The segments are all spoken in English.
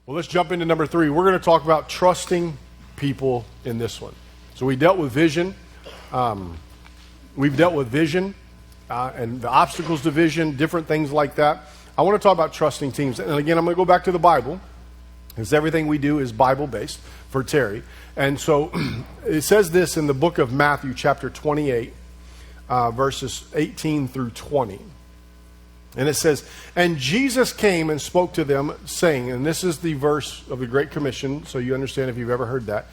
Well, let's jump into number 3. We're going to talk about trusting people in this one. So we dealt with vision. We've dealt with vision and the obstacles to vision, different things like that. I want to talk about trusting teams. And again, I'm going to go back to the Bible, because everything we do is Bible-based for Terry. And so it says this in the book of Matthew, chapter 28, verses 18 through 20. And it says, "And Jesus came and spoke to them, saying," and this is the verse of the Great Commission, so you understand if you've ever heard that.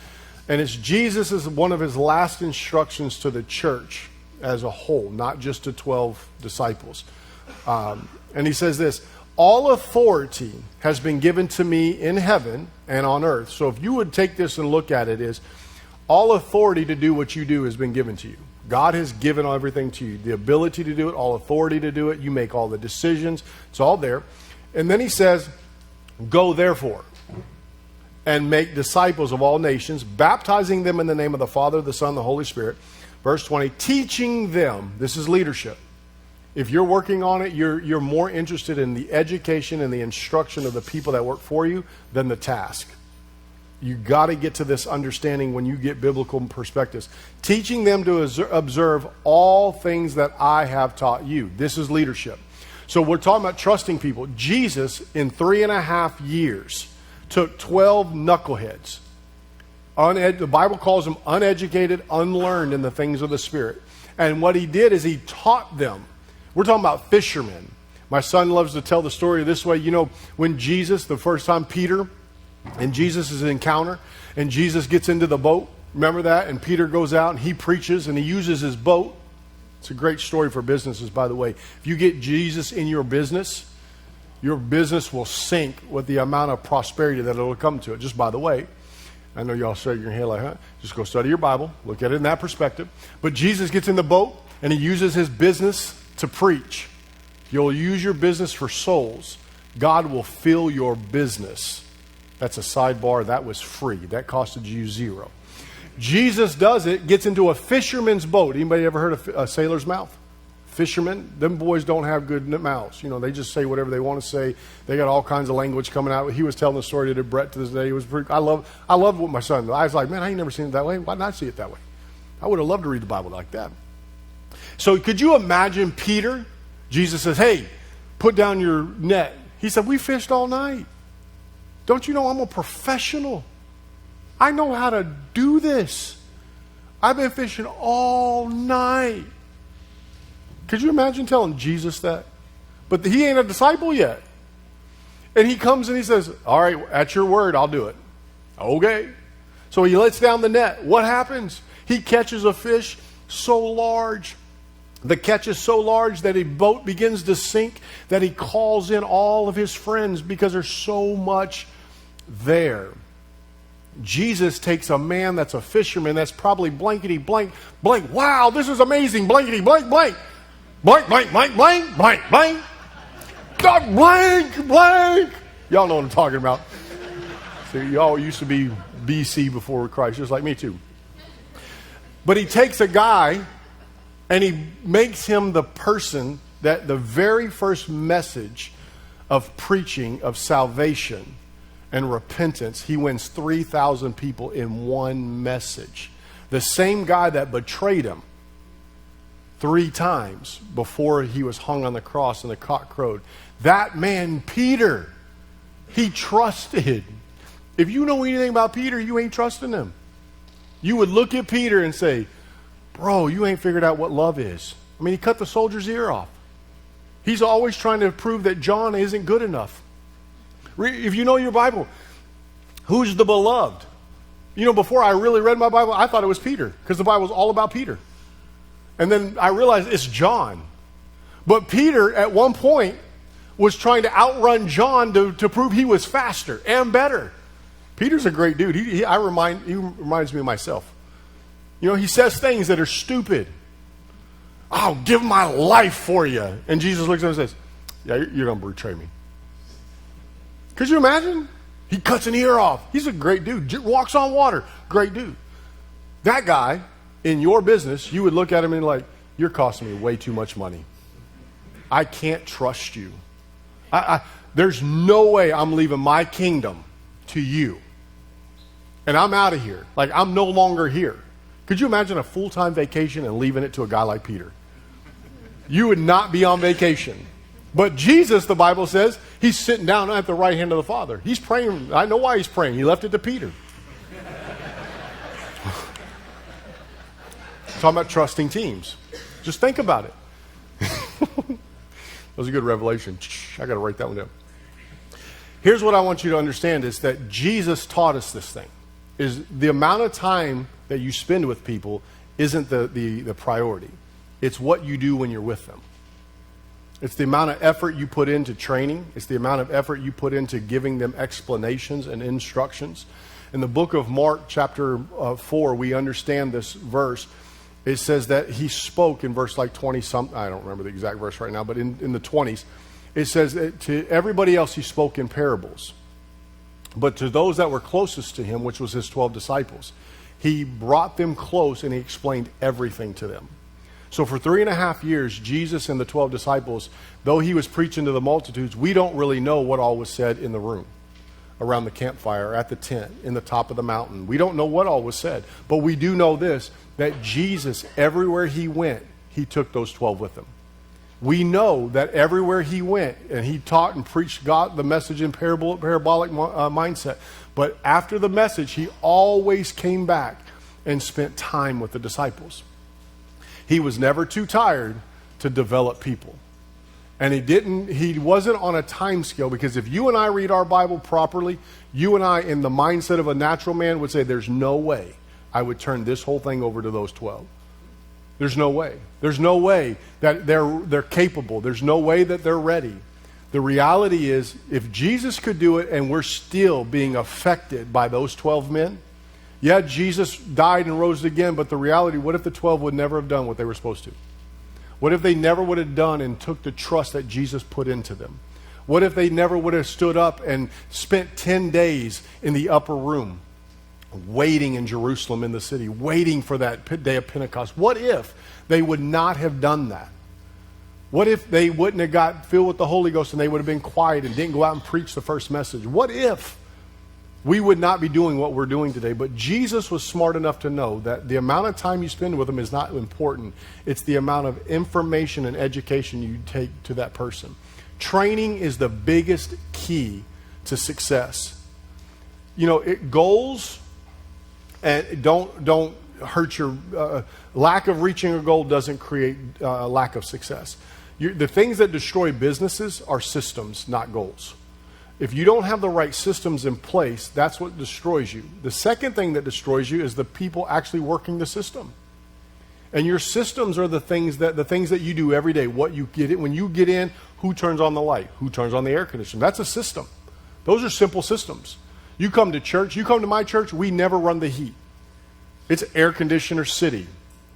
And it's Jesus is one of his last instructions to the church as a whole, not just to 12 disciples. And he says this, "All authority has been given to me in heaven and on earth." So if you would take this and look at it, is all authority to do what you do has been given to you. God has given everything to you. The ability to do it, all authority to do it. You make all the decisions. It's all there. And then he says, "Go therefore and make disciples of all nations, baptizing them in the name of the Father, the Son, and the Holy Spirit." Verse 20, "Teaching them," this is leadership. If you're working on it, you're more interested in the education and the instruction of the people that work for you than the task. You got to get to this understanding when you get biblical perspectives. "Teaching them to observe all things that I have taught you." This is leadership. So we're talking about trusting people. Jesus, in 3.5 years, took 12 knuckleheads. The Bible calls them uneducated, unlearned in the things of the Spirit. And what he did is he taught them. We're talking about fishermen. My son loves to tell the story this way. You know, when Jesus, the first time Peter and Jesus' encounter, and Jesus gets into the boat, remember that? And Peter goes out and he preaches and he uses his boat. It's a great story for businesses, by the way. If you get Jesus in your business will sink with the amount of prosperity that it'll come to it. Just by the way, I know y'all shake your head like, huh? Just go study your Bible, look at it in that perspective. But Jesus gets in the boat and he uses his business to preach. You'll use your business for souls. God will fill your business. That's a sidebar. That was free. That costed you $0. Jesus does it, gets into a fisherman's boat. Anybody ever heard of a sailor's mouth? Fishermen, them boys don't have good mouths. You know, they just say whatever they want to say. They got all kinds of language coming out. He was telling the story to Brett to this day. It was pretty, I love what my son. I was like, man, I ain't never seen it that way. Why not see it that way? I would have loved to read the Bible like that. So could you imagine Peter? Jesus says, "Hey, put down your net." He said, "We fished all night. Don't you know I'm a professional? I know how to do this. I've been fishing all night." Could you imagine telling Jesus that? But he ain't a disciple yet. And he comes and he says, "All right, at your word, I'll do it." Okay. So he lets down the net. What happens? He catches a fish so large. The catch is so large that a boat begins to sink, that he calls in all of his friends because there's so much there. Jesus takes a man that's a fisherman that's probably blankety blank, blank. Wow, this is amazing. Blankety blank, blank. Blank, blank, blank, blank, blank, blank. God, blank, blank. Y'all know what I'm talking about. See, y'all used to be BC before Christ, just like me too. But he takes a guy and he makes him the person that the very first message of preaching of salvation and repentance, he wins 3,000 people in one message. The same guy that betrayed him 3 times before he was hung on the cross and the cock crowed. That man, Peter, he trusted. If you know anything about Peter, you ain't trusting him. You would look at Peter and say, "Bro, you ain't figured out what love is." I mean, he cut the soldier's ear off. He's always trying to prove that John isn't good enough. If you know your Bible, who's the beloved? You know, before I really read my Bible, I thought it was Peter, because the Bible's all about Peter. And then I realized it's John. But Peter, at one point, was trying to outrun John to prove he was faster and better. Peter's a great dude. He reminds me of myself. You know, he says things that are stupid. "I'll give my life for you." And Jesus looks at him and says, "Yeah, you're going to betray me." Could you imagine? He cuts an ear off. He's a great dude. Walks on water. Great dude. That guy, in your business, you would look at him and be like, "You're costing me way too much money. I can't trust you. There's no way I'm leaving my kingdom to you. And I'm out of here. Like, I'm no longer here. Could you imagine a full-time vacation and leaving it to a guy like Peter? You would not be on vacation. But Jesus, the Bible says, he's sitting down at the right hand of the Father. He's praying. I know why he's praying. He left it to Peter. Talking about trusting teams. Just think about it. That was a good revelation. I got to write that one down. Here's what I want you to understand is that Jesus taught us this thing. Is the amount of time that you spend with people isn't the priority. It's what you do when you're with them. It's the amount of effort you put into training. It's the amount of effort you put into giving them explanations and instructions. In the book of Mark, chapter 4, we understand this verse. It says that he spoke in verse like 20-something. I don't remember the exact verse right now, but in the 20s, it says that to everybody else he spoke in parables. But to those that were closest to him, which was his 12 disciples, he brought them close and he explained everything to them. So for 3.5 years, Jesus and the 12 disciples, though he was preaching to the multitudes, we don't really know what all was said in the room, around the campfire, at the tent, in the top of the mountain. We don't know what all was said. But we do know this, that Jesus, everywhere he went, he took those 12 with him. We know that everywhere he went, and he taught and preached God, the message in parabolic mindset. But after the message, he always came back and spent time with the disciples. He was never too tired to develop people. And he wasn't on a time scale, because if you and I read our Bible properly, you and I, in the mindset of a natural man, would say, there's no way I would turn this whole thing over to those 12. There's no way. There's no way that they're capable. There's no way that they're ready. The reality is, if Jesus could do it and we're still being affected by those 12 men, yeah, Jesus died and rose again, but the reality, what if the 12 would never have done what they were supposed to? What if they never would have done and took the trust that Jesus put into them? What if they never would have stood up and spent 10 days in the upper room, waiting in Jerusalem in the city, waiting for that day of Pentecost? What if they would not have done that? What if they wouldn't have got filled with the Holy Ghost and they would have been quiet and didn't go out and preach the first message? What if we would not be doing what we're doing today? But Jesus was smart enough to know that the amount of time you spend with them is not important. It's the amount of information and education you take to that person. Training is the biggest key to success. You know, goals, and don't hurt your lack of reaching a goal doesn't create a lack of success. The things that destroy businesses are systems, not goals. If you don't have the right systems in place, that's what destroys you. The second thing that destroys you is the people actually working the system. And your systems are the things that you do every day. What you get in, when you get in, who turns on the light? Who turns on the air conditioner? That's a system. Those are simple systems. You come to church, you come to my church, we never run the heat. It's air conditioner city.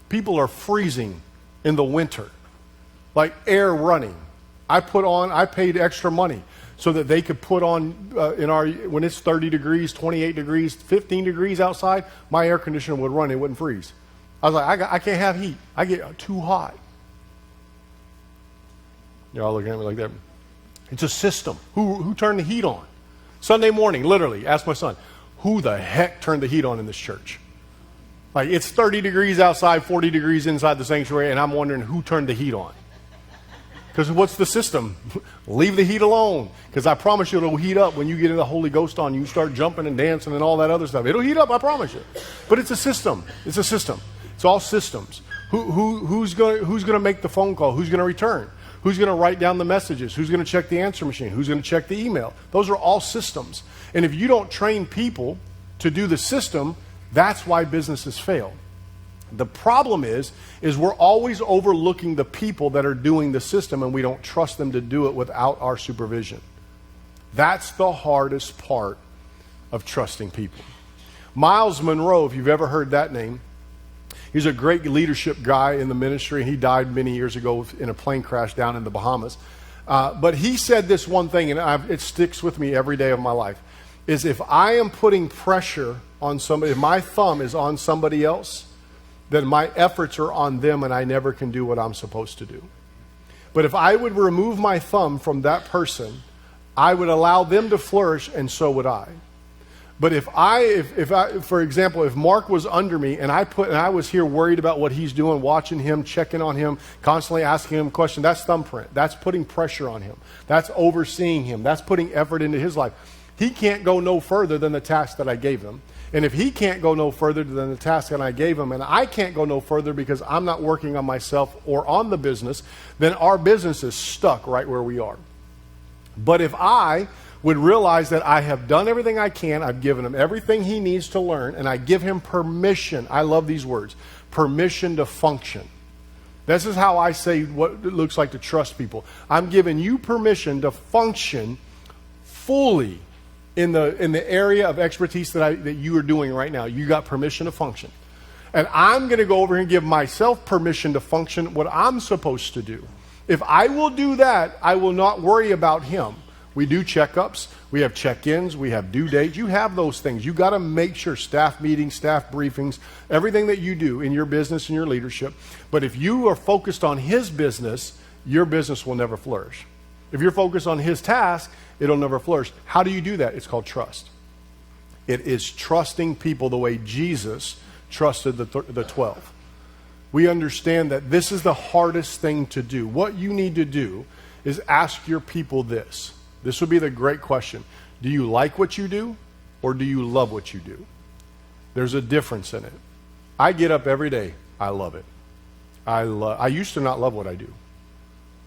People are freezing in the winter, like air running. I paid extra money so that they could put on, when it's 30 degrees, 28 degrees, 15 degrees outside, my air conditioner would run, it wouldn't freeze. I was like, I can't have heat. I get too hot. You're all looking at me like that. It's a system. Who turned the heat on? Sunday morning, literally, ask my son, who the heck turned the heat on in this church? Like, it's 30 degrees outside, 40 degrees inside the sanctuary, and I'm wondering who turned the heat on. Because what's the system? Leave the heat alone. Because I promise you it'll heat up when you get in the Holy Ghost on. You start jumping and dancing and all that other stuff. It'll heat up, I promise you. But it's a system. It's a system. It's all systems. Who's going to make the phone call? Who's going to return? Who's going to write down the messages? Who's going to check the answer machine? Who's going to check the email? Those are all systems. And if you don't train people to do the system, that's why businesses fail. The problem is we're always overlooking the people that are doing the system, and we don't trust them to do it without our supervision. That's the hardest part of trusting people. Miles Monroe, if you've ever heard that name, he's a great leadership guy in the ministry. He died many years ago in a plane crash down in the Bahamas. But he said this one thing, and it sticks with me every day of my life, is if I am putting pressure on somebody, if my thumb is on somebody else, then my efforts are on them and I never can do what I'm supposed to do. But if I would remove my thumb from that person, I would allow them to flourish, and so would I. But if for example, if Mark was under me and I was here worried about what he's doing, watching him, checking on him, constantly asking him questions, that's thumbprint. That's putting pressure on him. That's overseeing him. That's putting effort into his life. He can't go no further than the task that I gave him. And if he can't go no further than the task that I gave him, and I can't go no further because I'm not working on myself or on the business, then our business is stuck right where we are. But if I would realize that I have done everything I can, I've given him everything he needs to learn, and I give him permission. I love these words. Permission to function. This is how I say what it looks like to trust people. I'm giving you permission to function fully in the area of expertise that you are doing right now. You got permission to function. And I'm going to go over here and give myself permission to function what I'm supposed to do. If I will do that, I will not worry about him. We do checkups, we have check-ins, we have due dates. You have those things. You got to make sure staff meetings, staff briefings, everything that you do in your business and your leadership. But if you are focused on his business, your business will never flourish. If you're focused on his task, it'll never flourish. How do you do that? It's called trust. It is trusting people the way Jesus trusted the 12. We understand that this is the hardest thing to do. What you need to do is ask your people this. This would be the great question. Do you like what you do, or do you love what you do? There's a difference in it. I get up every day. I love it. I used to not love what I do,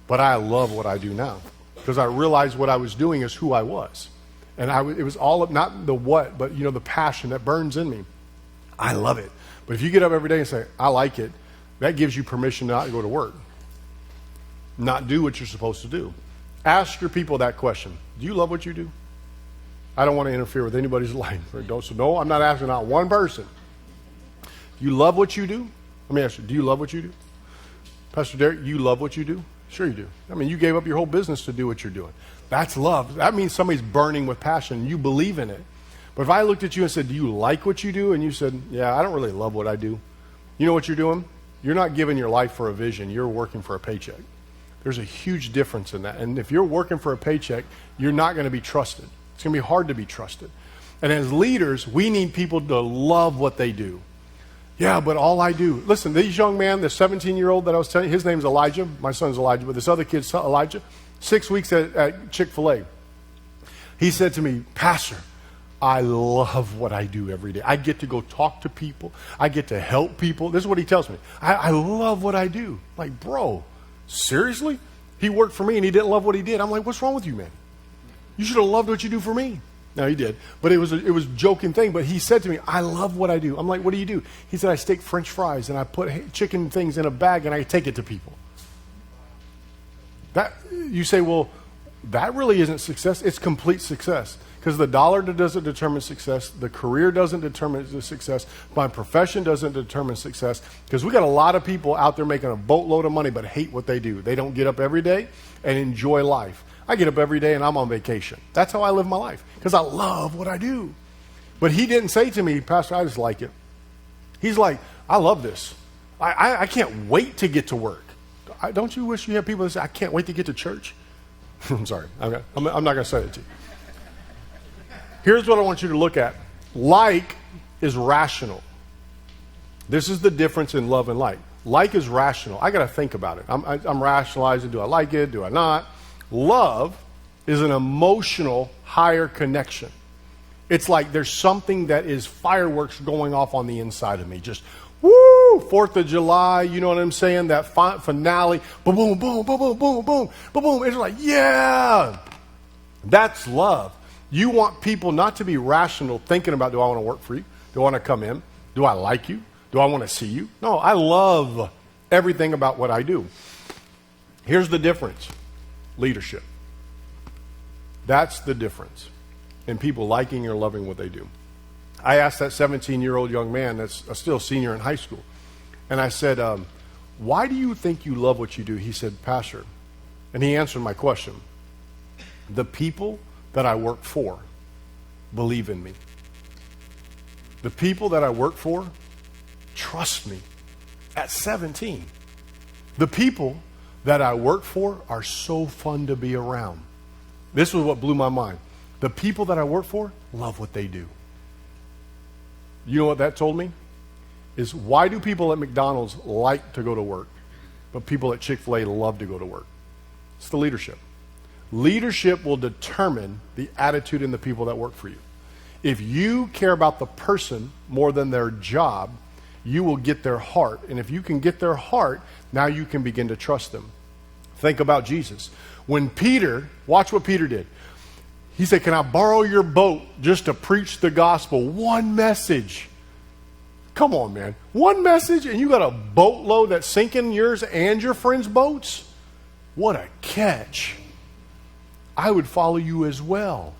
but I love what I do now because I realized what I was doing is who I was. And it was all, not the what, but the passion that burns in me. I love it. But if you get up every day and say, I like it, that gives you permission not to go to work, not do what you're supposed to do. Ask your people that question. Do you love what you do? I don't want to interfere with anybody's life. So no, I'm not asking not one person. Do you love what you do? Let me ask you, do you love what you do? Pastor Derek, you love what you do? Sure you do. I mean, you gave up your whole business to do what you're doing. That's love. That means somebody's burning with passion. You believe in it. But if I looked at you and said, do you like what you do? And you said, yeah, I don't really love what I do. You know what you're doing? You're not giving your life for a vision. You're working for a paycheck. There's a huge difference in that. And if you're working for a paycheck, you're not going to be trusted. It's going to be hard to be trusted. And as leaders, we need people to love what they do. Yeah, but all I do. Listen, this young man, the 17-year-old that I was telling you, his name's Elijah. My son's Elijah, but this other kid's Elijah. 6 weeks at Chick-fil-A. He said to me, Pastor, I love what I do every day. I get to go talk to people. I get to help people. This is what he tells me. I love what I do. Like, bro, seriously? He worked for me and he didn't love what he did. I'm like, what's wrong with you, man? You should have loved what you do for me. No, he did. But it was a joking thing. But he said to me, I love what I do. I'm like, what do you do? He said, I steak French fries and I put chicken things in a bag and I take it to people. That you say, well, that really isn't success. It's complete success. Because the dollar doesn't determine success. The career doesn't determine the success. My profession doesn't determine success. Because we got a lot of people out there making a boatload of money but hate what they do. They don't get up every day and enjoy life. I get up every day and I'm on vacation. That's how I live my life. Because I love what I do. But he didn't say to me, Pastor, I just like it. He's like, I love this. I can't wait to get to work. Don't you wish you had people that say, I can't wait to get to church? I'm sorry. I'm not going to say it to you. Here's what I want you to look at. Like is rational. This is the difference in love and like. Like is rational. I got to think about it. I'm rationalizing. Do I like it? Do I not? Love is an emotional higher connection. It's like there's something that is fireworks going off on the inside of me. Just woo! 4th of July, you know what I'm saying? That finale. Boom, boom, boom, boom, boom, boom, boom, boom, boom. It's like, yeah! That's love. You want people not to be rational thinking about, do I want to work for you? Do I want to come in? Do I like you? Do I want to see you? No, I love everything about what I do. Here's the difference. Leadership. That's the difference in people liking or loving what they do. I asked that 17-year-old young man that's still a senior in high school, and I said, why do you think you love what you do? He said, Pastor, and he answered my question. The people that I work for believe in me. The people that I work for trust me at 17. The people that I work for are so fun to be around. This was what blew my mind. The people that I work for love what they do. You know what that told me? Is why do people at McDonald's like to go to work, but people at Chick-fil-A love to go to work? It's the leadership. Leadership will determine the attitude in the people that work for you. If you care about the person more than their job, you will get their heart. And if you can get their heart, now you can begin to trust them. Think about Jesus. When Peter, watch what Peter did. He said, can I borrow your boat just to preach the gospel? One message. Come on, man. One message and you got a boatload that's sinking yours and your friends' boats? What a catch. I would follow you as well.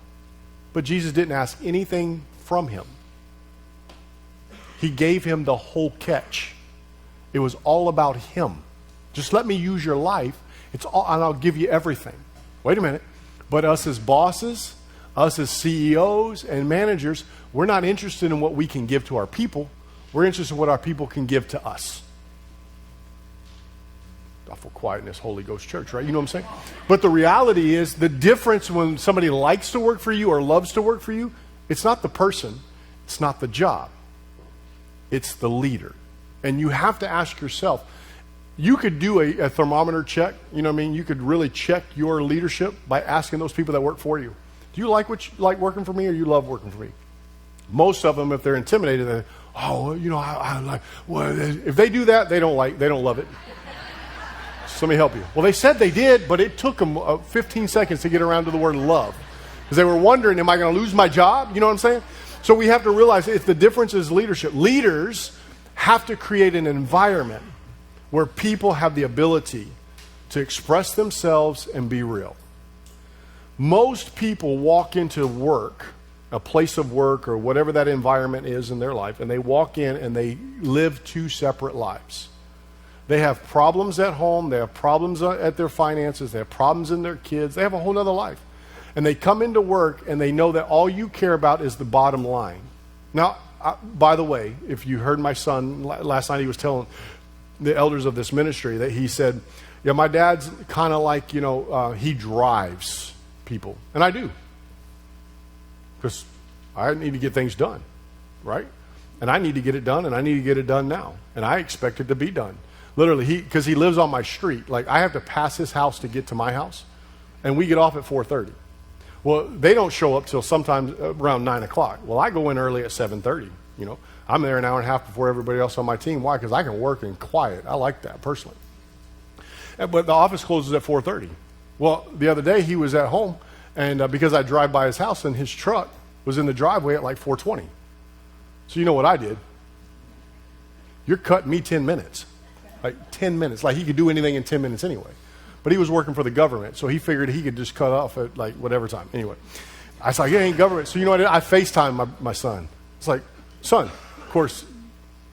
But Jesus didn't ask anything from him. He gave him the whole catch. It was all about him. Just let me use your life. It's all, and I'll give you everything. Wait a minute. But us as bosses, us as CEOs and managers, we're not interested in what we can give to our people. We're interested in what our people can give to us. Awful quiet in this Holy Ghost church, right? You know what I'm saying? But the reality is the difference when somebody likes to work for you or loves to work for you, it's not the person, it's not the job. It's the leader. And you have to ask yourself, you could do a thermometer check, you know what I mean? You could really check your leadership by asking those people that work for you. Do you like working for me or you love working for me? Most of them, if they're intimidated, they, I like, well, if they do that, they don't love it. So let me help you. Well, they said they did, but it took them 15 seconds to get around to the word love. Because they were wondering, am I going to lose my job? You know what I'm saying? So we have to realize if the difference is leadership. Leaders have to create an environment where people have the ability to express themselves and be real. Most people walk into work, a place of work or whatever that environment is in their life, and they walk in and they live two separate lives. They have problems at home, they have problems at their finances, they have problems in their kids, they have a whole other life. And they come into work and they know that all you care about is the bottom line. Now, by the way, if you heard my son, last night he was telling the elders of this ministry that he said, yeah, my dad's kind of like, he drives people. And I do. Because I need to get things done, right? And I need to get it done, and I need to get it done now. And I expect it to be done. Literally, because he lives on my street. Like, I have to pass his house to get to my house. And we get off at 4:30. Well, they don't show up till sometimes around 9 o'clock. Well, I go in early at 7:30, I'm there an hour and a half before everybody else on my team. Why? Because I can work in quiet. I like that, personally. But the office closes at 4:30. Well, the other day, he was at home, and because I drive by his house, and his truck was in the driveway at like 4:20. So you know what I did? You're cutting me 10 minutes. Like 10 minutes. Like he could do anything in 10 minutes anyway. But he was working for the government, so he figured he could just cut off at like whatever time. Anyway, I was like, it ain't government. So you know what I did? I FaceTimed my son. It's like, son, of course,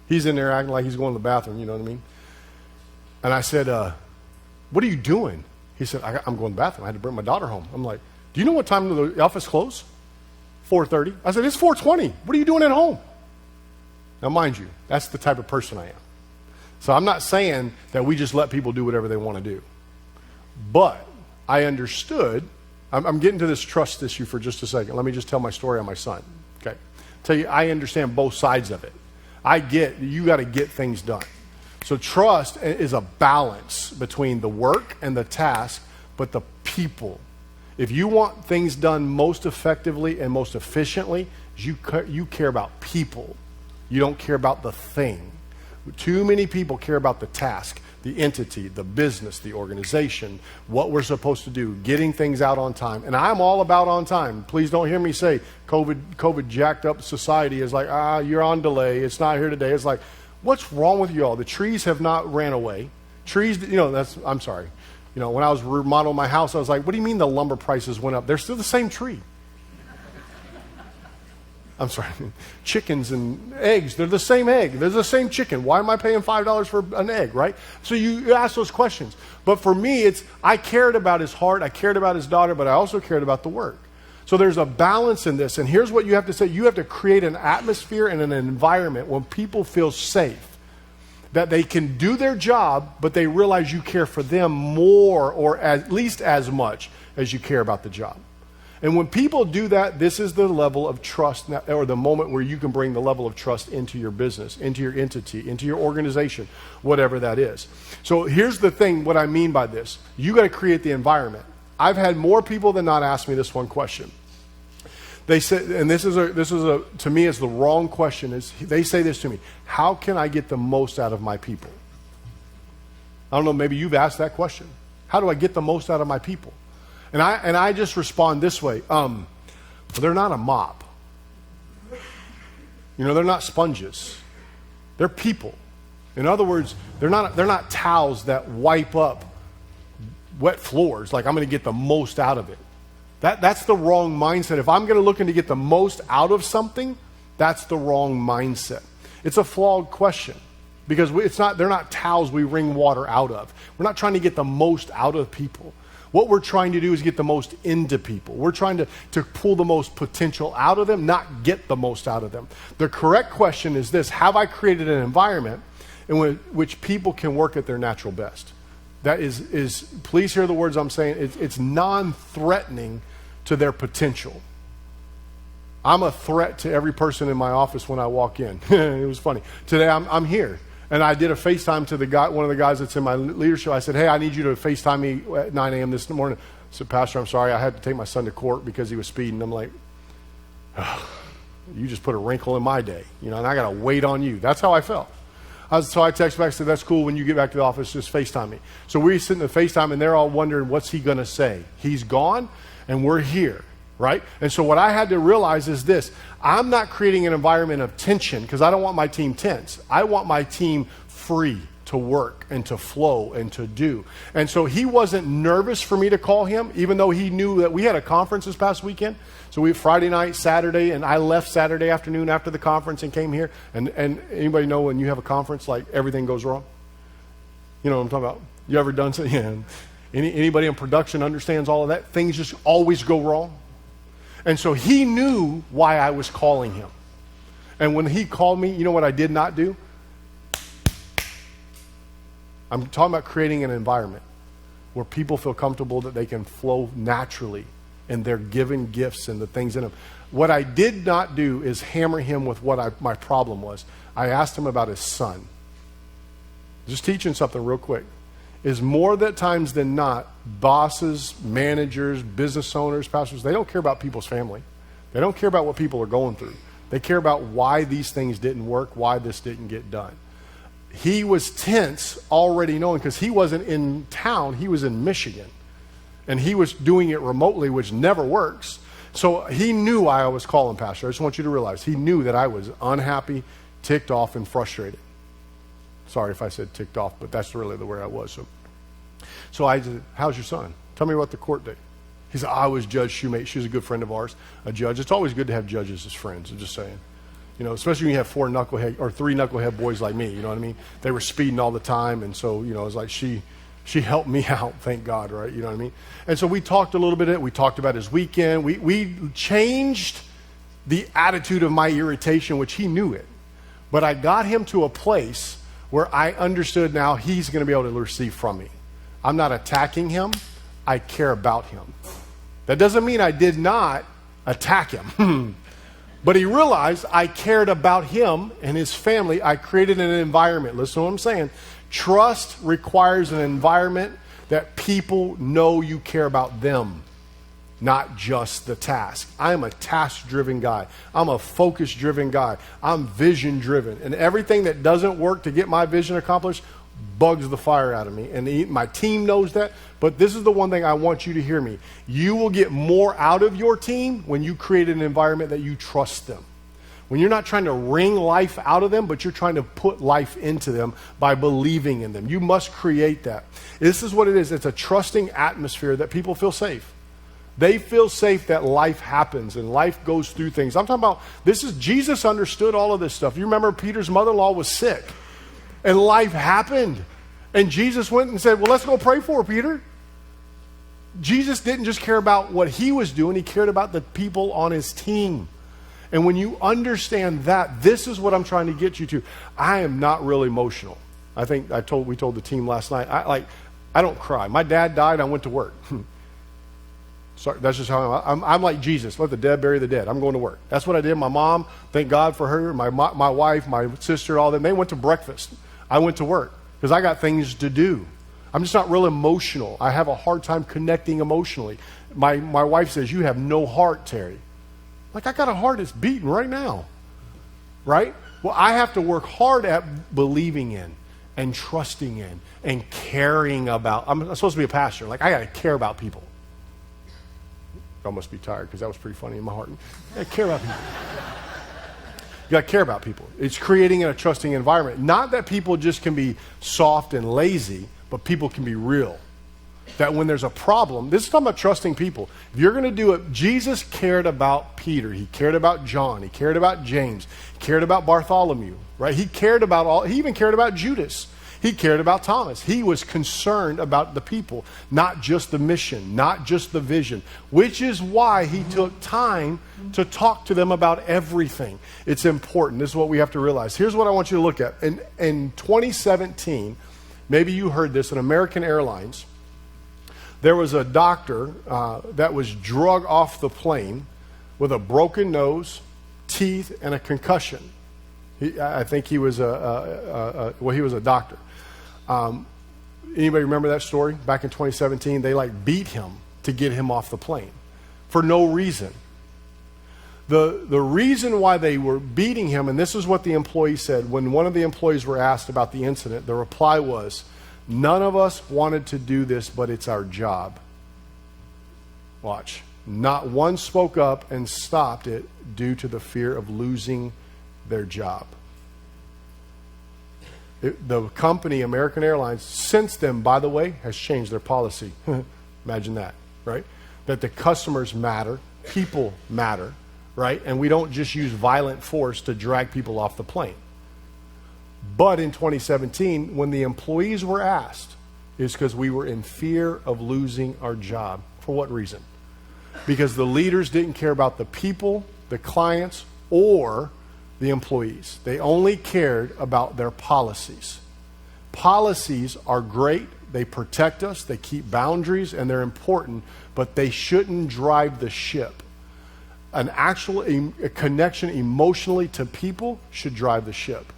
he's in there acting like he's going to the bathroom, you know what I mean? And I said, what are you doing? He said, I'm going to the bathroom. I had to bring my daughter home. I'm like, do you know what time the office closed? 4:30. I said, it's 4:20. What are you doing at home? Now, mind you, that's the type of person I am. So I'm not saying that we just let people do whatever they want to do. But I understood. I'm getting to this trust issue for just a second. Let me just tell my story on my son. Okay. Tell you, I understand both sides of it. I get, you got to get things done. So trust is a balance between the work and the task, but the people. If you want things done most effectively and most efficiently, you care about people. You don't care about the thing. Too many people care about the task, the entity, the business, the organization, what we're supposed to do, getting things out on time. And I'm all about on time. Please don't hear me say COVID jacked up society is like, you're on delay. It's not here today. It's like, what's wrong with you all? The trees have not ran away. Trees, I'm sorry. When I was remodeling my house, I was like, what do you mean the lumber prices went up? They're still the same tree. I'm sorry, chickens and eggs, they're the same egg. They're the same chicken. Why am I paying $5 for an egg, right? So you ask those questions. But for me, I cared about his heart, I cared about his daughter, but I also cared about the work. So there's a balance in this. And here's what you have to say. You have to create an atmosphere and an environment where people feel safe, that they can do their job, but they realize you care for them more or at least as much as you care about the job. And when people do that, this is the level of trust, or the moment where you can bring the level of trust into your business, into your entity, into your organization, whatever that is. So here's the thing, what I mean by this. You got to create the environment. I've had more people than not ask me this one question. They said, and this is to me, it's the wrong question. Is they say this to me: how can I get the most out of my people? I don't know, maybe you've asked that question. How do I get the most out of my people? And I just respond this way. Well, they're not a mop. They're not sponges. They're people. In other words, they're not towels that wipe up wet floors. Like, I'm going to get the most out of it. That's the wrong mindset. If I'm going to looking to get the most out of something, that's the wrong mindset. It's a flawed question. Because they're not towels we wring water out of. We're not trying to get the most out of people. What we're trying to do is get the most into people. We're trying to pull the most potential out of them, not get the most out of them. The correct question is this: have I created an environment in which people can work at their natural best? That is please hear the words I'm saying. It's non-threatening to their potential. I'm a threat to every person in my office when I walk in. It was funny. Today I'm here. And I did a FaceTime to one of the guys that's in my leadership. I said, hey, I need you to FaceTime me at 9 a.m. this morning. I said, Pastor, I'm sorry. I had to take my son to court because he was speeding. I'm like, you just put a wrinkle in my day, and I got to wait on you. That's how I felt. So I texted back and said, that's cool. When you get back to the office, just FaceTime me. So we sit in the FaceTime, and they're all wondering, what's he going to say? He's gone, and we're here. Right? And so what I had to realize is this: I'm not creating an environment of tension because I don't want my team tense. I want my team free to work and to flow and to do. And so he wasn't nervous for me to call him, even though he knew that we had a conference this past weekend. So we had Friday night, Saturday, and I left Saturday afternoon after the conference and came here. And anybody know when you have a conference, like everything goes wrong? You know what I'm talking about? You ever done something? Yeah. Anybody in production understands all of that? Things just always go wrong. And so he knew why I was calling him. And when he called me, you know what I did not do? I'm talking about creating an environment where people feel comfortable that they can flow naturally in their given gifts and the things in them. What I did not do is hammer him with what my problem was. I asked him about his son. Just teaching something real quick. Is more that times than not, bosses, managers, business owners, pastors, they don't care about people's family. They don't care about what people are going through. They care about why these things didn't work, why this didn't get done. He was tense already knowing, because he wasn't in town, he was in Michigan. And he was doing it remotely, which never works. So he knew why I was calling, Pastor. I just want you to realize, he knew that I was unhappy, ticked off, and frustrated. Sorry if I said ticked off, but that's really the way I was. So I said, how's your son? Tell me about the court date. He said, I was Judge Shoemate. She was a good friend of ours, a judge. It's always good to have judges as friends, I'm just saying. Especially when you have three knucklehead boys like me, you know what I mean? They were speeding all the time, and so, it was like she helped me out, thank God, right? You know what I mean? And so we talked a little bit. We talked about his weekend. We changed the attitude of my irritation, which he knew it. But I got him to a place where I understood now he's going to be able to receive from me. I'm not attacking him. I care about him. That doesn't mean I did not attack him. But he realized I cared about him and his family. I created an environment. Listen to what I'm saying. Trust requires an environment that people know you care about them, not just the task. I am a task-driven guy. I'm a focus-driven guy. I'm vision-driven. And everything that doesn't work to get my vision accomplished bugs the fire out of me. And my team knows that. But this is the one thing I want you to hear me. You will get more out of your team when you create an environment that you trust them. When you're not trying to wring life out of them, but you're trying to put life into them by believing in them. You must create that. This is what it is. It's a trusting atmosphere that people feel safe. They feel safe that life happens and life goes through things. I'm talking about, Jesus understood all of this stuff. You remember Peter's mother-in-law was sick and life happened. And Jesus went and said, well, let's go pray for her, Peter. Jesus didn't just care about what he was doing. He cared about the people on his team. And when you understand that, this is what I'm trying to get you to. I am not real emotional. I think we told the team last night, I don't cry. My dad died, I went to work. Sorry, that's just how I'm like Jesus. Let the dead bury the dead. I'm going to work. That's what I did. My mom, thank God for her, my wife, my sister, all them. They went to breakfast. I went to work because I got things to do. I'm just not real emotional. I have a hard time connecting emotionally. My wife says, you have no heart, Terry. Like, I got a heart that's beating right now. Right? Well, I have to work hard at believing in and trusting in and caring about. I'm supposed to be a pastor. Like, I got to care about people. Y'all must be tired because that was pretty funny in my heart. I care about people. You got to care about people. It's creating a trusting environment. Not that people just can be soft and lazy, but people can be real. That when there's a problem, this is talking about trusting people. If you're going to do it, Jesus cared about Peter. He cared about John. He cared about James. He cared about Bartholomew, right? He even cared about Judas. He cared about Thomas. He was concerned about the people, not just the mission, not just the vision, which is why he took time to talk to them about everything. It's important. This is what we have to realize. Here's what I want you to look at. In 2017, maybe you heard this, in American Airlines, there was a doctor that was drug off the plane with a broken nose, teeth, and a concussion. I think he was he was a doctor. Anybody remember that story? Back in 2017, they beat him to get him off the plane for no reason. The reason why they were beating him, and this is what the employee said, when one of the employees were asked about the incident, the reply was, none of us wanted to do this, but it's our job. Watch. Not one spoke up and stopped it due to the fear of losing their job. The company, American Airlines, since then, by the way, has changed their policy. Imagine that, right? That the customers matter, people matter, right? And we don't just use violent force to drag people off the plane. But in 2017, when the employees were asked, it's because we were in fear of losing our job. For what reason? Because the leaders didn't care about the people, the clients, or the employees. They only cared about their policies. Policies are great. They protect us. They keep boundaries, and they're important, but they shouldn't drive the ship. An actual connection emotionally to people should drive the ship.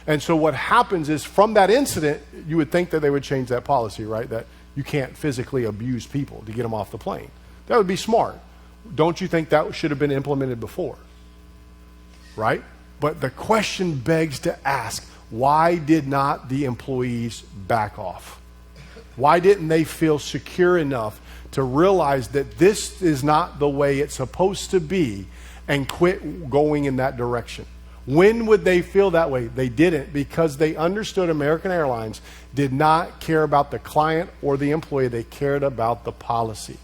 And so what happens is, from that incident, you would think that they would change that policy, right? That you can't physically abuse people to get them off the plane. That would be smart. Don't you think that should have been implemented before? Right? But the question begs to ask, why did not the employees back off? Why didn't they feel secure enough to realize that this is not the way it's supposed to be and quit going in that direction? When would they feel that way? They didn't, because they understood American Airlines did not care about the client or the employee. They cared about the policy.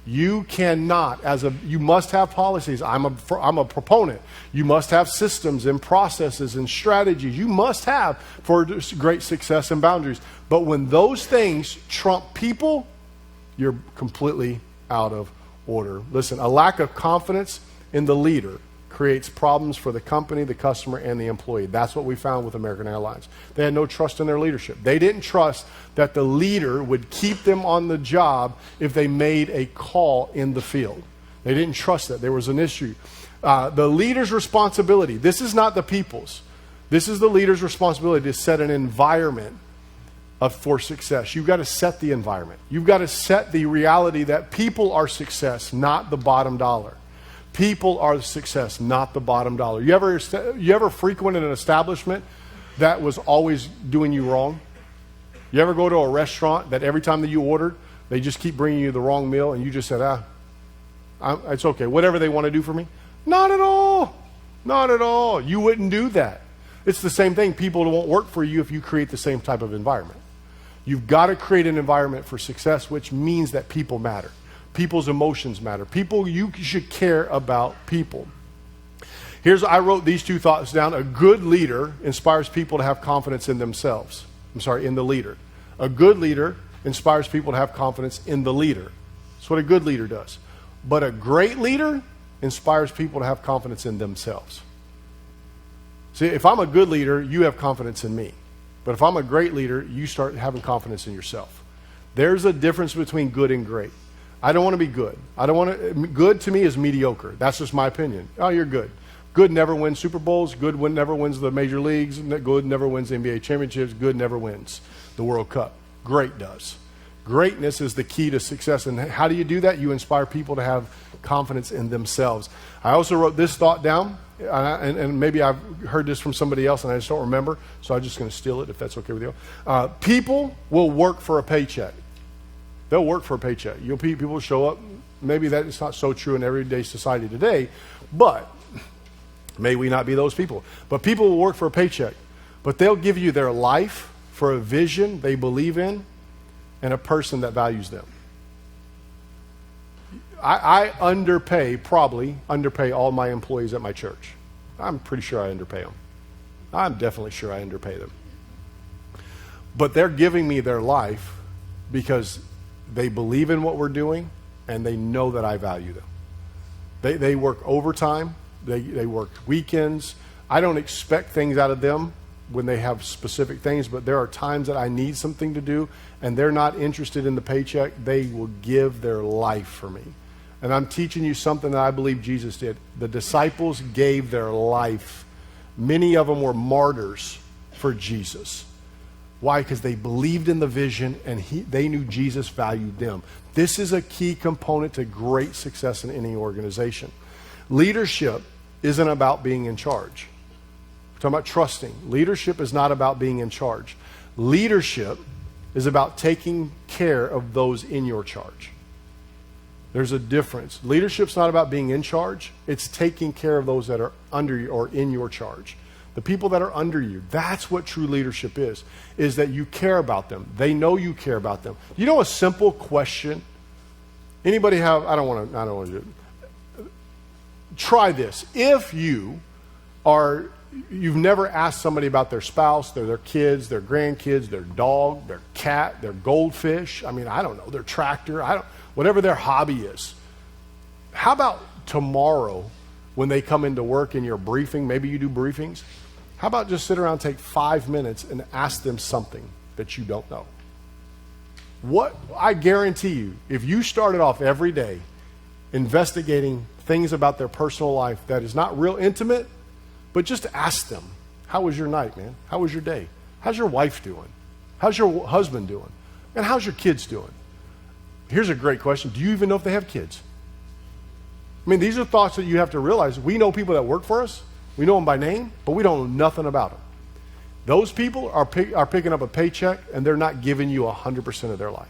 You cannot, you must have policies. I'm a proponent. You must have systems and processes and strategies. You must have for great success and boundaries. But when those things trump people, you're completely out of order. Listen, a lack of confidence in the leader creates problems for the company, the customer, and the employee. That's what we found with American Airlines. They had no trust in their leadership. They didn't trust that the leader would keep them on the job if they made a call in the field. They didn't trust that. There was an issue. The leader's responsibility, this is not the people's. This is the leader's responsibility to set an environment for success. You've got to set the environment. You've got to set the reality that people are success, not the bottom dollar. People are the success, not the bottom dollar. You ever frequented an establishment that was always doing you wrong? You ever go to a restaurant that every time that you ordered, they just keep bringing you the wrong meal, and you just said, it's okay, whatever they want to do for me? Not at all. Not at all. You wouldn't do that. It's the same thing. People won't work for you if you create the same type of environment. You've got to create an environment for success, which means that people matter. People's emotions matter. You should care about people. I wrote these two thoughts down. A good leader inspires people to have confidence in themselves. In the leader. A good leader inspires people to have confidence in the leader. That's what a good leader does. But a great leader inspires people to have confidence in themselves. See, if I'm a good leader, you have confidence in me. But if I'm a great leader, you start having confidence in yourself. There's a difference between good and great. I don't want to be good. Good to me is mediocre. That's just my opinion. Oh, you're good. Good never wins Super Bowls. Good never wins the major leagues. Good never wins the NBA championships. Good never wins the World Cup. Great does. Greatness is the key to success. And how do you do that? You inspire people to have confidence in themselves. I also wrote this thought down, and maybe I've heard this from somebody else and I just don't remember, so I'm just going to steal it if that's okay with you. People will work for a paycheck. They'll work for a paycheck. People will show up. Maybe that is not so true in everyday society today, but may we not be those people. But people will work for a paycheck. But they'll give you their life for a vision they believe in and a person that values them. I probably underpay all my employees at my church. I'm pretty sure I underpay them. I'm definitely sure I underpay them. But they're giving me their life because they believe in what we're doing and they know that I value them. They work overtime. They work weekends. I don't expect things out of them when they have specific things, but there are times that I need something to do and they're not interested in the paycheck. They will give their life for me. And I'm teaching you something that I believe Jesus did. The disciples gave their life. Many of them were martyrs for Jesus. Why? Because they believed in the vision and they knew Jesus valued them. This is a key component to great success in any organization. Leadership isn't about being in charge. We're talking about trusting. Leadership is not about being in charge. Leadership is about taking care of those in your charge. There's a difference. Leadership's not about being in charge. It's taking care of those that are under you or in your charge. The people that are under you, that's what true leadership is that you care about them. They know you care about them. You know a simple question? Anybody have, I don't want to do it. Try this. If you've never asked somebody about their spouse, their kids, their grandkids, their dog, their cat, their goldfish, I don't know, their tractor, whatever their hobby is. How about tomorrow when they come into work in your briefing, maybe you do briefings, how about just sit around and take 5 minutes and ask them something that you don't know? I guarantee you, if you started off every day investigating things about their personal life that is not real intimate, but just ask them, how was your night, man? How was your day? How's your wife doing? How's your husband doing? And how's your kids doing? Here's a great question. Do you even know if they have kids? These are thoughts that you have to realize. We know people that work for us. We know them by name, but we don't know nothing about them. Those people are picking up a paycheck, and they're not giving you 100% of their life.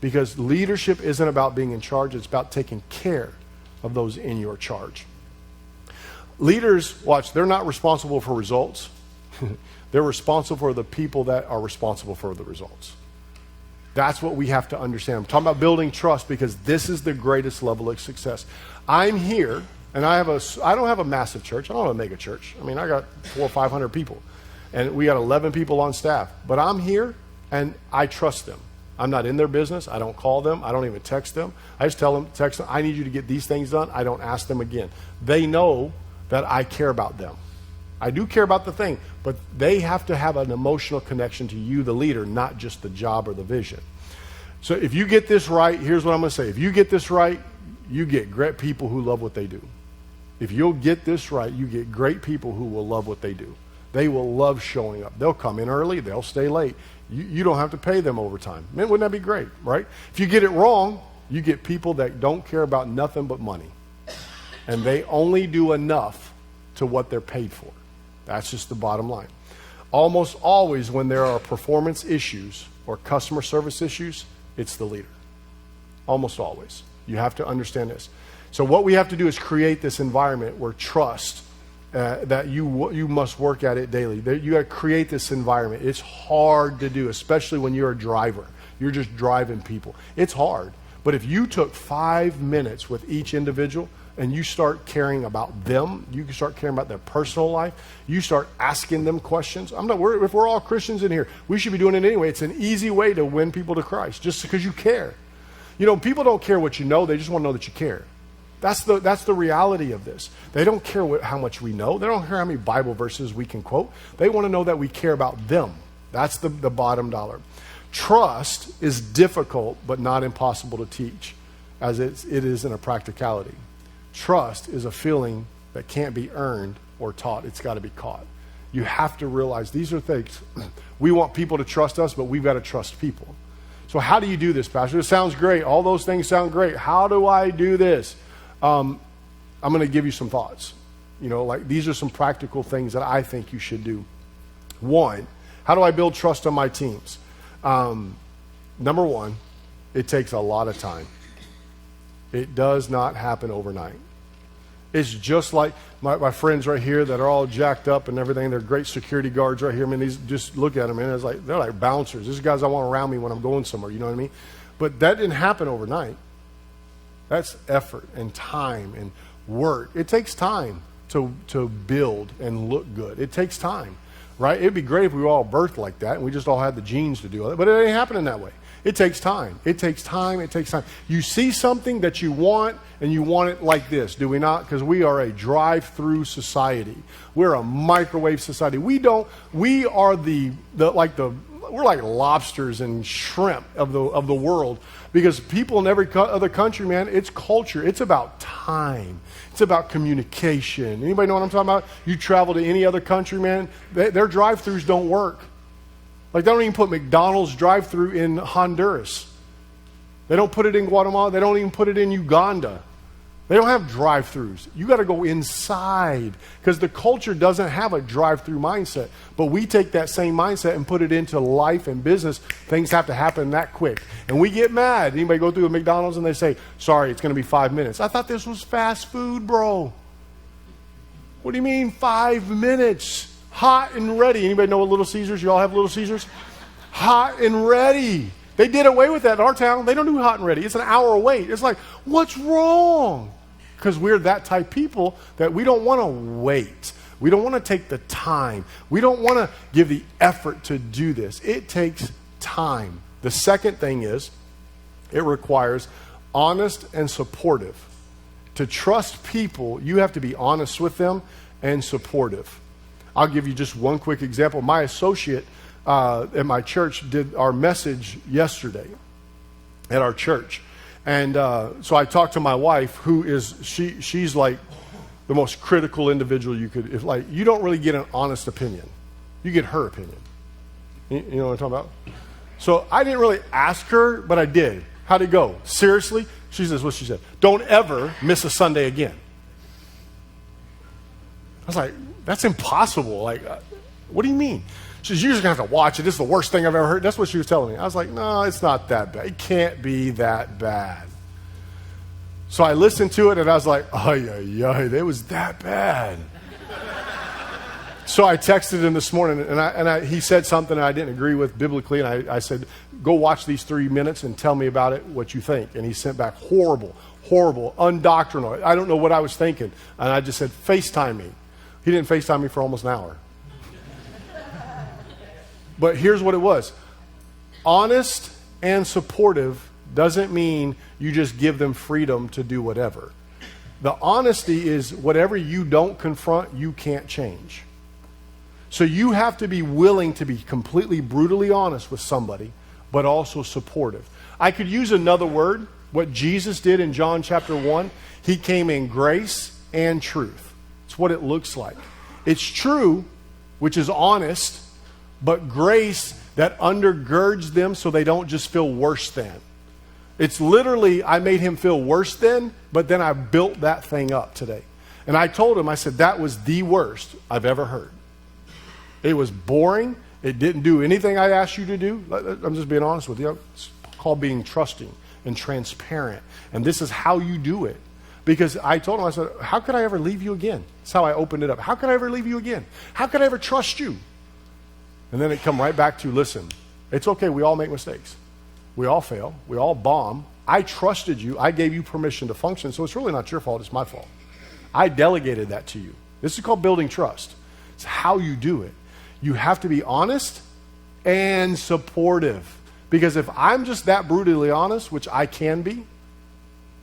Because leadership isn't about being in charge. It's about taking care of those in your charge. Leaders, watch, they're not responsible for results. They're responsible for the people that are responsible for the results. That's what we have to understand. I'm talking about building trust because this is the greatest level of success. I'm here, and I don't have a massive church. I don't have a mega church. I got 400 or 500 people, and we got 11 people on staff. But I'm here, and I trust them. I'm not in their business. I don't call them. I don't even text them. I just text them, I need you to get these things done. I don't ask them again. They know that I care about them. I do care about the thing, but they have to have an emotional connection to you, the leader, not just the job or the vision. So if you get this right, here's what I'm going to say. If you get this right, you get great people who love what they do. If you'll get this right, you get great people who will love what they do. They will love showing up. They'll come in early. They'll stay late. You don't have to pay them overtime. Man, wouldn't that be great, right? If you get it wrong, you get people that don't care about nothing but money. And they only do enough to what they're paid for. That's just the bottom line. Almost always when there are performance issues or customer service issues, it's the leader. Almost always. You have to understand this. So what we have to do is create this environment where trust, that you must work at it daily. You got to create this environment. It's hard to do, especially when you're a driver. You're just driving people. It's hard. But if you took 5 minutes with each individual and you start caring about them, you can start caring about their personal life, you start asking them questions. I'm not worried if we're all Christians in here. We should be doing it anyway. It's an easy way to win people to Christ, just because you care. People don't care what you know. They just want to know that you care. That's the reality of this. They don't care how much we know. They don't care how many Bible verses we can quote. They want to know that we care about them. That's the bottom dollar. Trust is difficult but not impossible to teach. as it is in a practicality. Trust is a feeling that can't be earned or taught. It's got to be caught. You have to realize these are things. We want people to trust us, but we've got to trust people. So how do you do this, Pastor? It sounds great. All those things sound great. How do I do this? I'm going to give you some thoughts. Like these are some practical things that I think you should do. One, how do I build trust on my teams? Number one, it takes a lot of time. It does not happen overnight. It's just like my friends right here that are all jacked up and everything. They're great security guards right here. I mean, these, just look at them, and it's like they're like bouncers. These are guys I want around me when I'm going somewhere. You know what I mean? But that didn't happen overnight. That's effort and time and work. It takes time to build and look good. It takes time, right? It'd be great if we were all birthed like that and we just all had the genes to do it, but it ain't happening that way. It takes time. It takes time. It takes time. You see something that you want, and you want it like this, do we not? Because we are a drive-through society. We're a microwave society. We are we're like lobsters and shrimp of the world, because people in every other country, man, it's culture. It's about time. It's about communication. Anybody know what I'm talking about? You travel to any other country, man, their drive-thrus don't work. Like, they don't even put McDonald's drive-thru in Honduras. They don't put it in Guatemala. They don't even put it in Uganda. They don't have drive-thrus. You got to go inside, because the culture doesn't have a drive-thru mindset. But we take that same mindset and put it into life and business. Things have to happen that quick. And we get mad. Anybody go through a McDonald's and they say, sorry, it's going to be 5 minutes. I thought this was fast food, bro. What do you mean 5 minutes? Hot and ready. Anybody know what Little Caesars? You all have Little Caesars? Hot and ready. They did away with that in our town. They don't do hot and ready. It's an hour wait. It's like, what's wrong? Because we're that type of people that we don't want to wait. We don't want to take the time. We don't want to give the effort to do this. It takes time. The second thing is, it requires honest and supportive. To trust people, you have to be honest with them and supportive. I'll give you just one quick example. My associate at my church did our message yesterday at our church. And so I talked to my wife, who is, she's like the most critical individual you could, you don't really get an honest opinion. You get her opinion. You know what I'm talking about? So I didn't really ask her, but I did. How'd it go? Seriously? She says what she said. Don't ever miss a Sunday again. I was like, that's impossible. Like, what do you mean? She says, you're just going to have to watch it. This is the worst thing I've ever heard. That's what she was telling me. I was like, no, it's not that bad. It can't be that bad. So I listened to it, and I was like, it was that bad. So I texted him this morning, and he said something I didn't agree with biblically, and I said, go watch these 3 minutes and tell me about it, what you think. And he sent back, horrible, undoctrinal. I don't know what I was thinking. And I just said, FaceTime me. He didn't FaceTime me for almost an hour. But here's what it was. Honest and supportive doesn't mean you just give them freedom to do whatever. The honesty is whatever you don't confront, you can't change. So you have to be willing to be completely brutally honest with somebody, but also supportive. I could use another word, what Jesus did in John chapter 1. He came in grace and truth. It's what it looks like. It's true, which is honest, but grace that undergirds them so they don't just feel worse than. It's literally, I made him feel worse than, but then I built that thing up today. And I told him, I said, that was the worst I've ever heard. It was boring. It didn't do anything I asked you to do. I'm just being honest with you. It's called being trusting and transparent. And this is how you do it. Because I told him, I said, how could I ever leave you again? That's how I opened it up. How could I ever leave you again? How could I ever trust you? And then it come right back to, listen, it's okay. We all make mistakes. We all fail. We all bomb. I trusted you. I gave you permission to function. So it's really not your fault. It's my fault. I delegated that to you. This is called building trust. It's how you do it. You have to be honest and supportive. Because if I'm just that brutally honest, which I can be,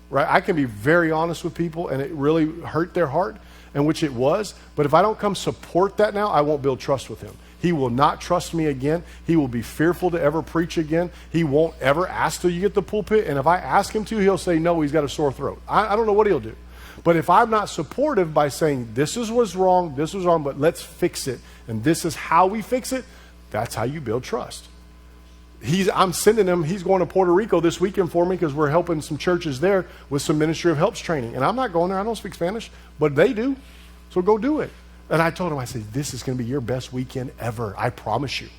right? I can be very honest with people and it really hurt their heart, and which it was. But if I don't come support that now, I won't build trust with him. He will not trust me again. He will be fearful to ever preach again. He won't ever ask till you get the pulpit. And if I ask him to, he'll say no, he's got a sore throat. I don't know what he'll do. But if I'm not supportive by saying this is what's wrong, but let's fix it, and this is how we fix it, that's how you build trust. I'm sending him, he's going to Puerto Rico this weekend for me because we're helping some churches there with some Ministry of Helps training. And I'm not going there. I don't speak Spanish, but they do. So go do it. And I told him, I said, this is going to be your best weekend ever. I promise you.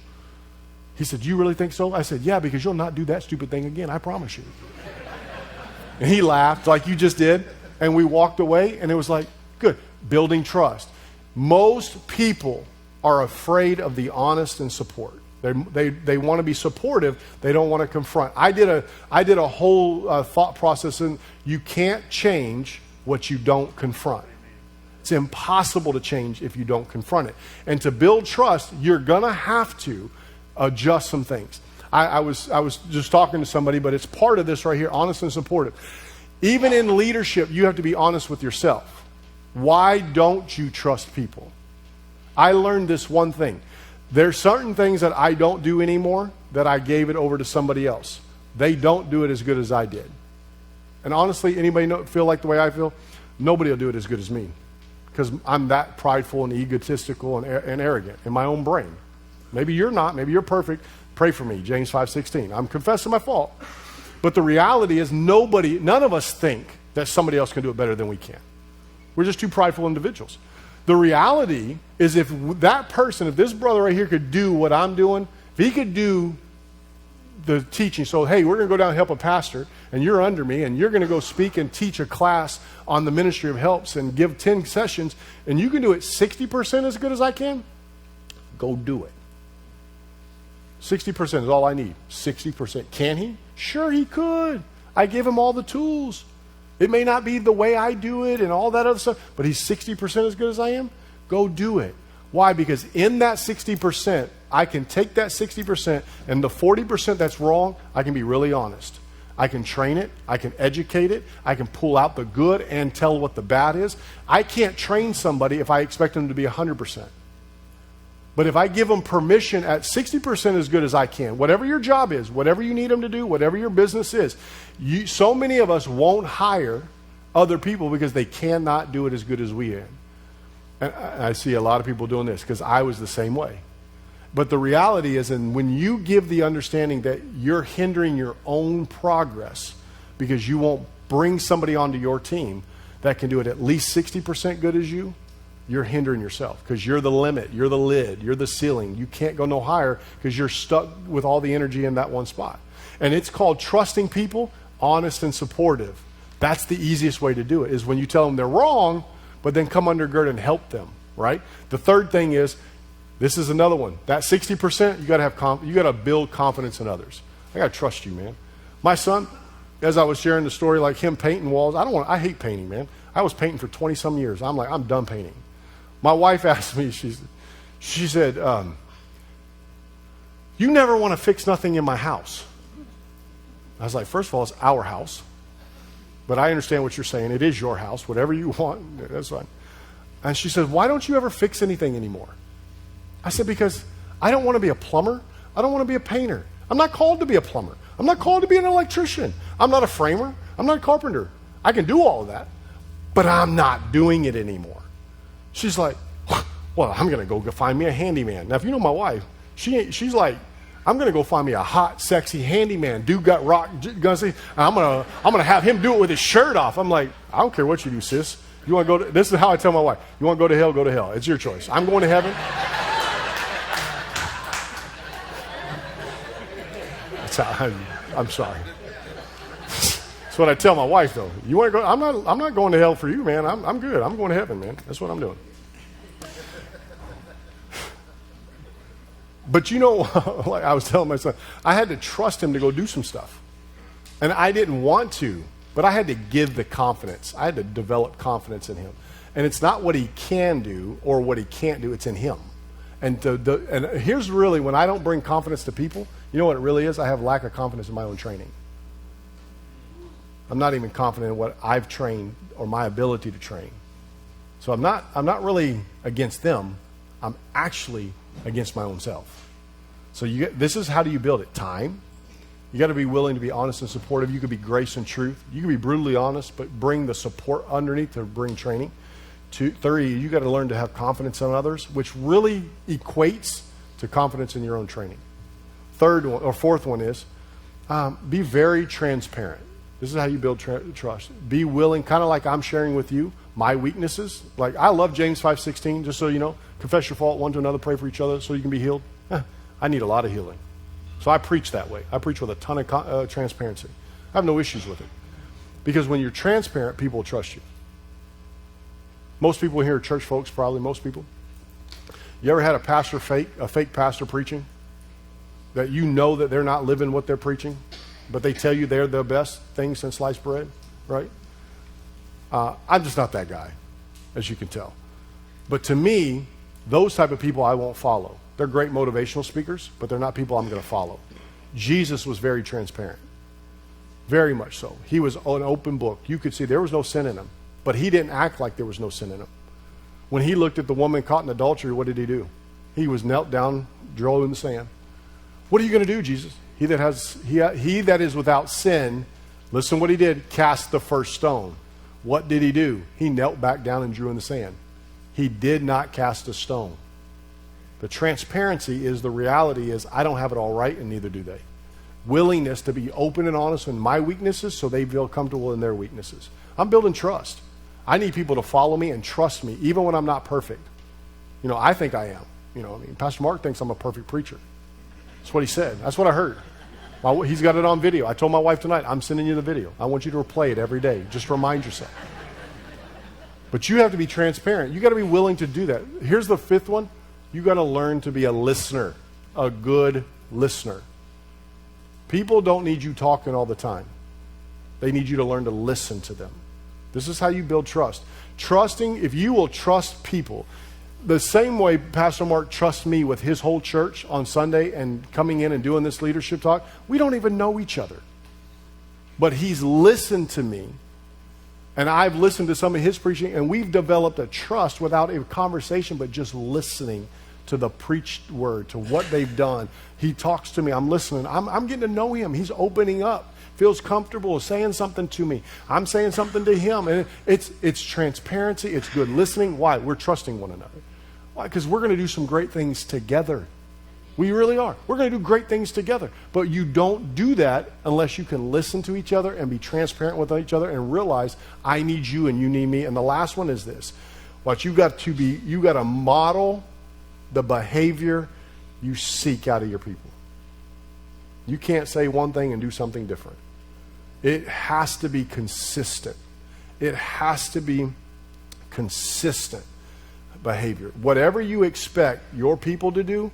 He said, you really think so? I said, yeah, because you'll not do that stupid thing again. I promise you. And he laughed like you just did. And we walked away and it was like, good. Building trust. Most people are afraid of the honest and support. They want to be supportive. They don't want to confront. I did a whole thought process, and you can't change what you don't confront. It's impossible to change if you don't confront it. And to build trust, you're gonna have to adjust some things. I was just talking to somebody, but it's part of this right here: honest and supportive. Even in leadership, you have to be honest with yourself. Why don't you trust people? I learned this one thing. There's certain things that I don't do anymore that I gave it over to somebody else. They don't do it as good as I did. And honestly, anybody feel like the way I feel? Nobody will do it as good as me because I'm that prideful and egotistical and arrogant in my own brain. Maybe you're not. Maybe you're perfect. Pray for me, James 5:16. I'm confessing my fault. But the reality is none of us think that somebody else can do it better than we can. We're just two prideful individuals. The reality is if this brother right here could do what I'm doing, if he could do the teaching, so hey, we're going to go down and help a pastor, and you're under me, and you're going to go speak and teach a class on the Ministry of Helps and give 10 sessions, and you can do it 60% as good as I can, go do it. 60% is all I need. 60%. Can he? Sure he could. I gave him all the tools. It may not be the way I do it and all that other stuff, but he's 60% as good as I am. Go do it. Why? Because in that 60%, I can take that 60% and the 40% that's wrong, I can be really honest. I can train it. I can educate it. I can pull out the good and tell what the bad is. I can't train somebody if I expect them to be 100%. But if I give them permission at 60% as good as I can, whatever your job is, whatever you need them to do, whatever your business is, so many of us won't hire other people because they cannot do it as good as we can. And I see a lot of people doing this because I was the same way. But the reality is, and when you give the understanding that you're hindering your own progress because you won't bring somebody onto your team that can do it at least 60% good as you, you're hindering yourself because you're the limit, you're the lid, you're the ceiling. You can't go no higher because you're stuck with all the energy in that one spot. And it's called trusting people, honest and supportive. That's the easiest way to do it, is when you tell them they're wrong, but then come undergird and help them, right? The third thing is, this is another one. That 60%, you got to build confidence in others. I got to trust you, man. My son, as I was sharing the story, like him painting walls, I hate painting, man. I was painting for 20 some years. I'm like, I'm done painting. My wife asked me, she said, you never want to fix nothing in my house. I was like, first of all, it's our house. But I understand what you're saying. It is your house. Whatever you want, that's fine. And she said, why don't you ever fix anything anymore? I said, because I don't want to be a plumber. I don't want to be a painter. I'm not called to be a plumber. I'm not called to be an electrician. I'm not a framer. I'm not a carpenter. I can do all of that. But I'm not doing it anymore. She's like, well, I'm going to go find me a handyman. Now, if you know my wife, she's like, I'm going to go find me a hot, sexy handyman. Dude got rock. I'm going to have him do it with his shirt off. I'm like, I don't care what you do, sis. You want to go to, this is how I tell my wife. You want to go to hell, go to hell. It's your choice. I'm going to heaven. That's how I'm sorry. That's what I tell my wife, though. You want to go? I'm not going to hell for you, man. I'm good. I'm going to heaven, man. That's what I'm doing. But you know, like I was telling my son, I had to trust him to go do some stuff. And I didn't want to, but I had to give the confidence. I had to develop confidence in him. And it's not what he can do or what he can't do, it's in him. And here's really, when I don't bring confidence to people, you know what it really is? I have lack of confidence in my own training. I'm not even confident in what I've trained or my ability to train. So I'm not really against them. I'm actually against my own self. So this is how do you build it? Time. You got to be willing to be honest and supportive. You could be grace and truth. You can be brutally honest, but bring the support underneath to bring training. 3, you got to learn to have confidence in others, which really equates to confidence in your own training. Fourth one is be very transparent. This is how you build trust. Be willing, kind of like I'm sharing with you my weaknesses. Like I love James 5:16, just so you know. Confess your fault one to another, pray for each other so you can be healed. I need a lot of healing. So I preach that way. I preach with a ton of transparency. I have no issues with it. Because when you're transparent, people will trust you. Most people here are church folks, probably most people. You ever had a fake pastor preaching? That you know that they're not living what they're preaching, but they tell you they're the best thing since sliced bread, right? I'm just not that guy, as you can tell. But to me, those type of people I won't follow. They're great motivational speakers, but they're not people I'm going to follow. Jesus was very transparent. Very much so. He was an open book. You could see there was no sin in him, but he didn't act like there was no sin in him. When he looked at the woman caught in adultery, what did he do? He was knelt down, drove in the sand. What are you going to do, Jesus? He that is without sin, listen what he did, cast the first stone. What did he do? He knelt back down and drew in the sand. He did not cast a stone. The transparency is the reality is I don't have it all right and neither do they. Willingness to be open and honest in my weaknesses so they feel comfortable in their weaknesses. I'm building trust. I need people to follow me and trust me even when I'm not perfect. You know, I think I am. Pastor Mark thinks I'm a perfect preacher. That's what he said. That's what I heard. He's got it on video. I told my wife tonight, I'm sending you the video. I want you to replay it every day. Just remind yourself. But you have to be transparent. You got to be willing to do that. Here's the 5th one. You got to learn to be a listener, a good listener. People don't need you talking all the time. They need you to learn to listen to them. This is how you build trust. Trusting, if you will trust people, the same way Pastor Mark trusts me with his whole church on Sunday and coming in and doing this leadership talk, we don't even know each other. But he's listened to me, and I've listened to some of his preaching, and we've developed a trust without a conversation, but just listening to the preached word, to what they've done. He talks to me. I'm listening. I'm getting to know him. He's opening up. Feels comfortable saying something to me. I'm saying something to him. And it's transparency. It's good listening. Why? We're trusting one another. Why? Because we're going to do some great things together. We really are. We're going to do great things together. But you don't do that unless you can listen to each other and be transparent with each other and realize I need you and you need me. And the last one is this. You got to model the behavior you seek out of your people. You can't say one thing and do something different. It has to be consistent. It has to be consistent behavior. Whatever you expect your people to do,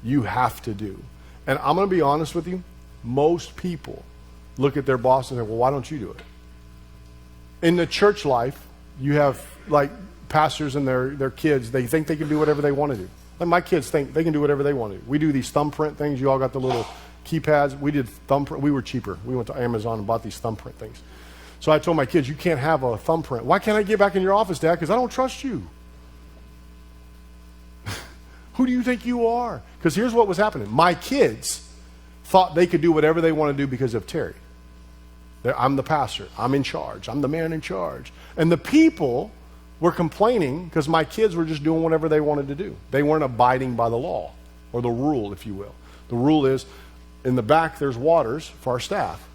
you have to do. And I'm going to be honest with you, most people look at their boss and say, well, why don't you do it? In the church life, you have like pastors and their kids, they think they can do whatever they want to do. Like my kids think they can do whatever they want to do. We do these thumbprint things. You all got the little keypads. We did thumbprint. We were cheaper. We went to Amazon and bought these thumbprint things. So I told my kids, you can't have a thumbprint. Why can't I get back in your office, Dad? Because I don't trust you. Who do you think you are? Because here's what was happening. My kids thought they could do whatever they want to do because of Terry. I'm the pastor. I'm in charge. I'm the man in charge. And the people were complaining because my kids were just doing whatever they wanted to do. They weren't abiding by the law or the rule, if you will. The rule is in the back there's waters for our staff.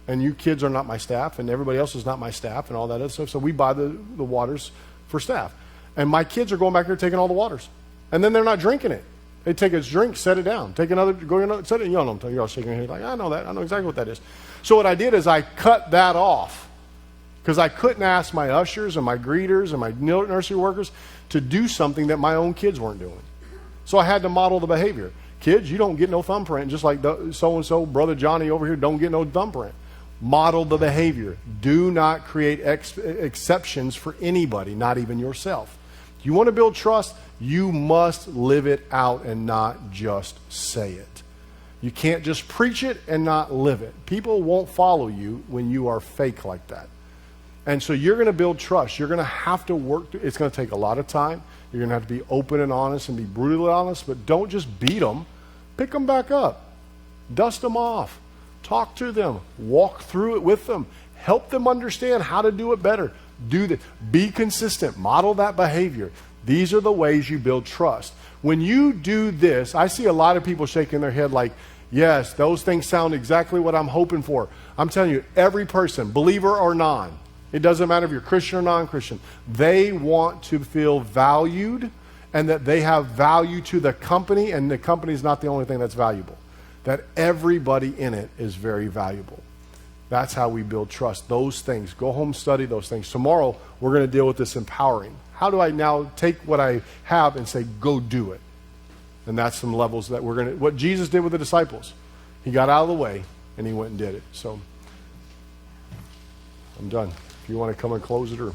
And you kids are not my staff and everybody else is not my staff and all that other stuff. So we buy the waters for staff. And my kids are going back there taking all the waters. And then they're not drinking it. They take a drink, set it down. Take another, set it. You don't know. You're all shaking your head like, I know that. I know exactly what that is. So what I did is I cut that off. Because I couldn't ask my ushers and my greeters and my nursery workers to do something that my own kids weren't doing. So I had to model the behavior. Kids, you don't get no thumbprint. Just like so-and-so, Brother Johnny over here, don't get no thumbprint. Model the behavior. Do not create exceptions for anybody, not even yourself. If you want to build trust, you must live it out and not just say it. You can't just preach it and not live it. People won't follow you when you are fake like that. And so you're going to build trust. You're going to have to work. It's going to take a lot of time. You're going to have to be open and honest and be brutally honest, but don't just beat them. Pick them back up. Dust them off. Talk to them. Walk through it with them. Help them understand how to do it better. Do that. Be consistent. Model that behavior. These are the ways you build trust. When you do this, I see a lot of people shaking their head like, yes, those things sound exactly what I'm hoping for. I'm telling you, every person, believer or non, it doesn't matter if you're Christian or non-Christian, they want to feel valued and that they have value to the company, and the company is not the only thing that's valuable. That everybody in it is very valuable. That's how we build trust. Those things. Go home, study those things. Tomorrow, we're going to deal with this empowering. How do I now take what I have and say, go do it? And that's some levels that we're going to, what Jesus did with the disciples. He got out of the way and he went and did it. So, I'm done. If you want to come and close it or...